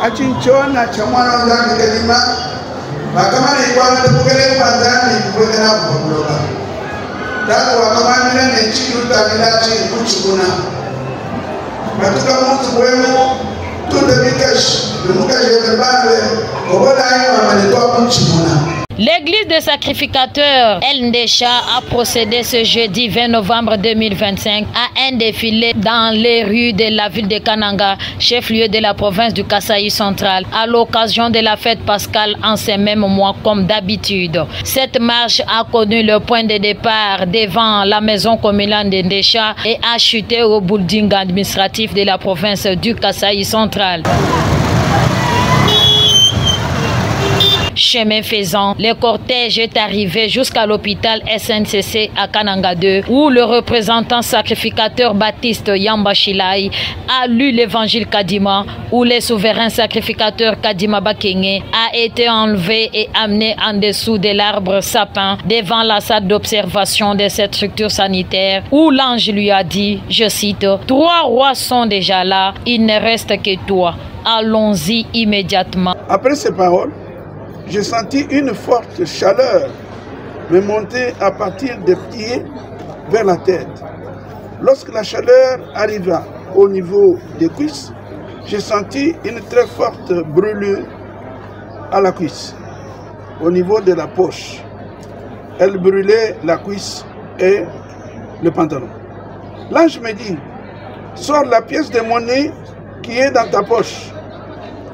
achinchona chamwana wangu kelima makamani iguana tupukele mandani kupukele na kukuloka tangu wakamani nene chiki utamina chiki kuchukuna matuka mtu kwemu tunde mikash numukash yetebanwe obola ayo amanitoa kuchukuna. L'église des sacrificateurs El Ndesha a procédé ce jeudi 20 novembre 2025 à un défilé dans les rues de la ville de Kananga, chef-lieu de la province du Kasaï central, à l'occasion de la fête pascale en ces mêmes mois comme d'habitude. Cette marche a connu le point de départ devant la maison communale de Ndesha et a chuté au building administratif de la province du Kasaï central. Chemin faisant, le cortège est arrivé jusqu'à l'hôpital SNCC à Kananga 2, où le représentant sacrificateur Baptiste Yamba Shilai a lu l'évangile Kadima, où le souverain sacrificateur Kadima Bakenge a été enlevé et amené en dessous de l'arbre sapin devant la salle d'observation de cette structure sanitaire, où l'ange lui a dit, je cite, « 3 rois sont déjà là, il ne reste que toi. Allons-y immédiatement. » Après ces paroles, j'ai senti une forte chaleur me monter à partir des pieds vers la tête. Lorsque la chaleur arriva au niveau des cuisses, j'ai senti une très forte brûlure à la cuisse, au niveau de la poche. Elle brûlait la cuisse et le pantalon. L'ange me dit, sors la pièce de monnaie qui est dans ta poche.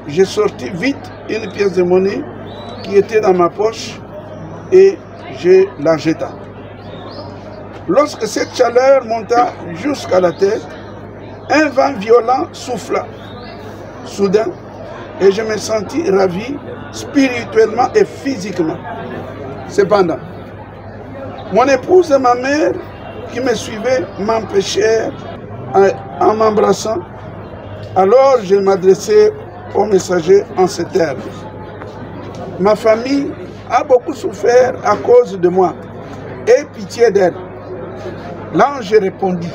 J'ai sorti vite une pièce de monnaie qui était dans ma poche et je la jeta. Lorsque cette chaleur monta jusqu'à la tête, un vent violent souffla soudain et je me sentis ravi spirituellement et physiquement. Cependant, mon épouse et ma mère qui me suivaient m'empêchèrent en m'embrassant. Alors je m'adressai au messager en ces termes. Ma famille a beaucoup souffert à cause de moi. Aie pitié d'elle. L'ange répondit,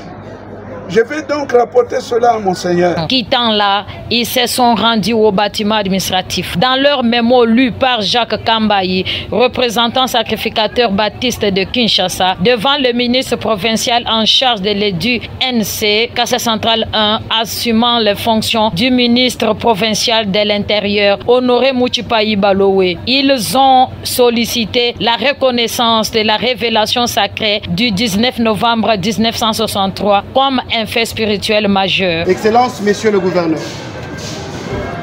je vais donc rapporter cela à mon Seigneur. Quittant là, ils se sont rendus au bâtiment administratif. Dans leur mémo lu par Jacques Kambayi, représentant sacrificateur baptiste de Kinshasa, devant le ministre provincial en charge de l'EDU-NC, Kassai Central 1, assumant les fonctions du ministre provincial de l'Intérieur, Honoré Mouchipayi Balowe. Ils ont sollicité la reconnaissance de la révélation sacrée du 19 novembre 1963 comme un fait spirituel majeur. Excellences, Messieurs le Gouverneur,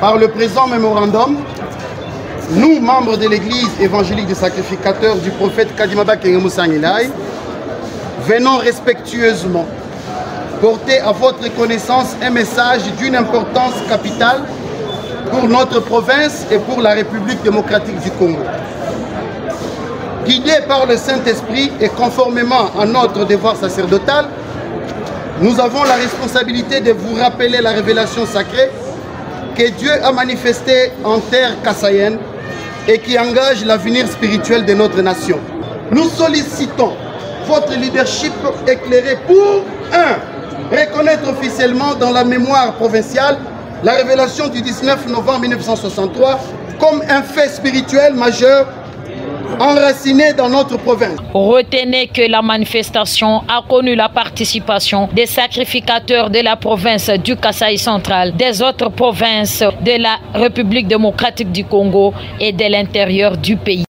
par le présent mémorandum, nous, membres de l'Église évangélique des sacrificateurs du prophète Kadima Bakenge Moussangilai, venons respectueusement porter à votre connaissance un message d'une importance capitale pour notre province et pour la République démocratique du Congo. Guidés par le Saint-Esprit et conformément à notre devoir sacerdotal, nous avons la responsabilité de vous rappeler la révélation sacrée que Dieu a manifestée en terre kassaïenne et qui engage l'avenir spirituel de notre nation. Nous sollicitons votre leadership éclairé pour 1. Reconnaître officiellement dans la mémoire provinciale la révélation du 19 novembre 1963 comme un fait spirituel majeur enraciné dans notre province. Retenez que la manifestation a connu la participation des sacrificateurs de la province du Kasaï central, des autres provinces de la République démocratique du Congo et de l'intérieur du pays.